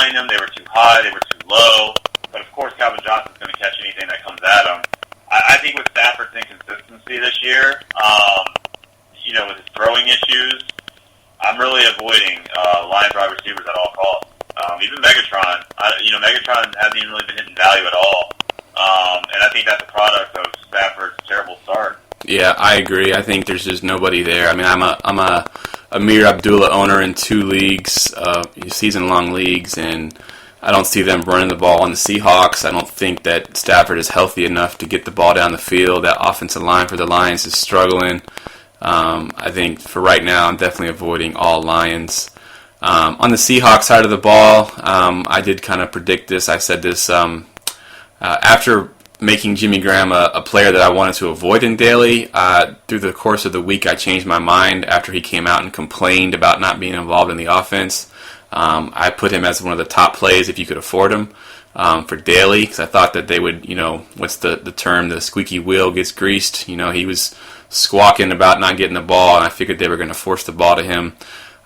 behind him. They were too high. They were too low. But, of course, Calvin Johnson's going to catch anything that comes at him. I think with Stafford's inconsistency this year, with his throwing issues, I'm really avoiding Lions wide receivers at all costs. Even Megatron. Megatron hasn't even really been hitting value at all. And I think that's a product of Stafford's terrible start. Yeah, I agree. I think there's just nobody there. I mean, I'm a Amir Abdullah owner in 2 leagues, season-long leagues, and I don't see them running the ball on the Seahawks. I don't think that Stafford is healthy enough to get the ball down the field. That offensive line for the Lions is struggling. I think for right now, I'm definitely avoiding all Lions. On the Seahawks side of the ball, I did kind of predict this. I said this after making Jimmy Graham a player that I wanted to avoid in daily. Through the course of the week, I changed my mind after he came out and complained about not being involved in the offense. I put him as one of the top plays if you could afford him for daily, because I thought that they would, what's the term, the squeaky wheel gets greased. He was squawking about not getting the ball, and I figured they were going to force the ball to him.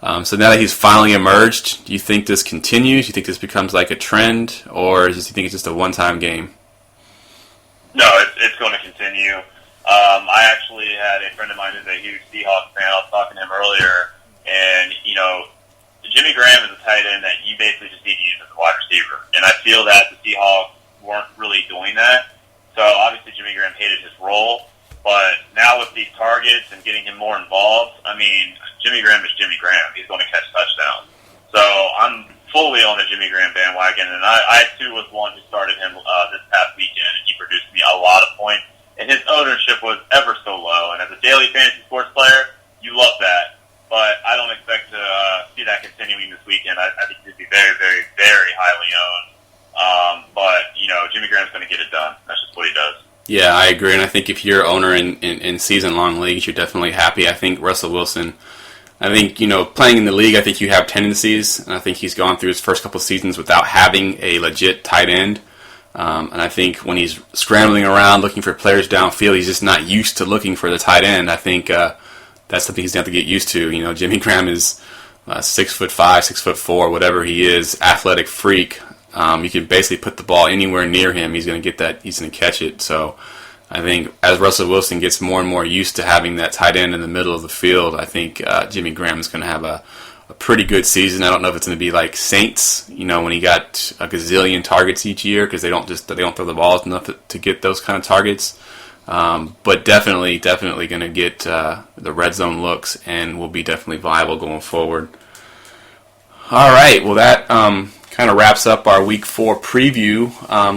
So now that he's finally emerged, do you think this continues? Do you think this becomes like a trend, or do you think it's just a one-time game? No, it's going to continue. I actually had a friend of mine who's a huge Seahawks fan. I was talking to him earlier, and, Jimmy Graham is a tight end that you basically just need to use as a wide receiver. And I feel that the Seahawks weren't really doing that. So, obviously, Jimmy Graham hated his role. But now with these targets and getting him more involved, Jimmy Graham is Jimmy Graham. He's going to catch touchdowns. So, I'm fully on the Jimmy Graham bandwagon. And I too, was one who started him this past weekend. And he produced me a lot of points. And his ownership was ever so low. And as a daily fantasy sports player, you love that. But I don't expect to see that continuing this weekend. I think he'd be very, very, very highly owned. But, Jimmy Graham's going to get it done. That's just what he does. Yeah, I agree. And I think if you're an owner in season-long leagues, you're definitely happy. I think Russell Wilson, playing in the league, I think you have tendencies. And I think he's gone through his first couple seasons without having a legit tight end. And I think when he's scrambling around looking for players downfield, he's just not used to looking for the tight end. I think that's something he's going to have to get used to. Jimmy Graham is 6'5", 6'4", whatever he is, athletic freak. You can basically put the ball anywhere near him. He's going to get that. He's going to catch it. So I think as Russell Wilson gets more and more used to having that tight end in the middle of the field, I think Jimmy Graham is going to have a pretty good season. I don't know if it's going to be like Saints, when he got a gazillion targets each year, because they don't throw the balls enough to get those kind of targets. But definitely going to get the red zone looks and will be definitely viable going forward. All right, well that kind of wraps up our Week 4 preview,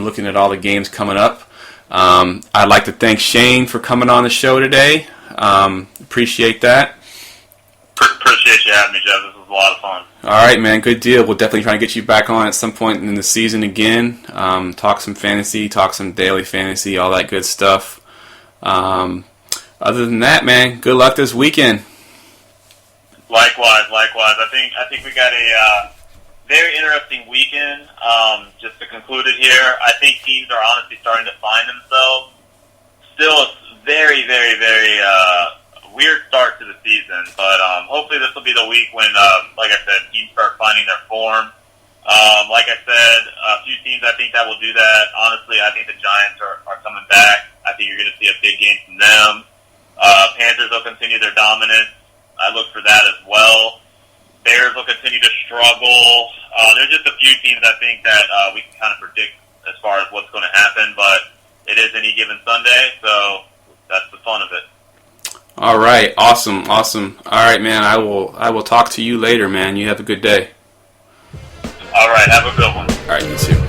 looking at all the games coming up. I'd like to thank Shane for coming on the show today. Appreciate that. Appreciate you having me, Jeff. This was a lot of fun. All right, man. Good deal. We'll definitely try to get you back on at some point in the season again. Talk some fantasy, talk some daily fantasy, all that good stuff. Other than that, man, good luck this weekend. Likewise. I think we got a very interesting weekend. Just to conclude it here, I think teams are honestly starting to find themselves. Still, it's very, very, very weird start to the season, but hopefully this will be the week when, like I said, teams start finding their form. Like I said, a few teams I think that will do that. Honestly, I think the Giants are coming back. I think you're going to see a big game from them. Panthers will continue their dominance. I look for that as well. Bears will continue to struggle. There's just a few teams I think that we can kind of predict as far as what's going to happen, but it is any given Sunday, so that's the fun of it. All right, awesome. All right, man, I will talk to you later, man. You have a good day. All right, have a good one. All right, you too.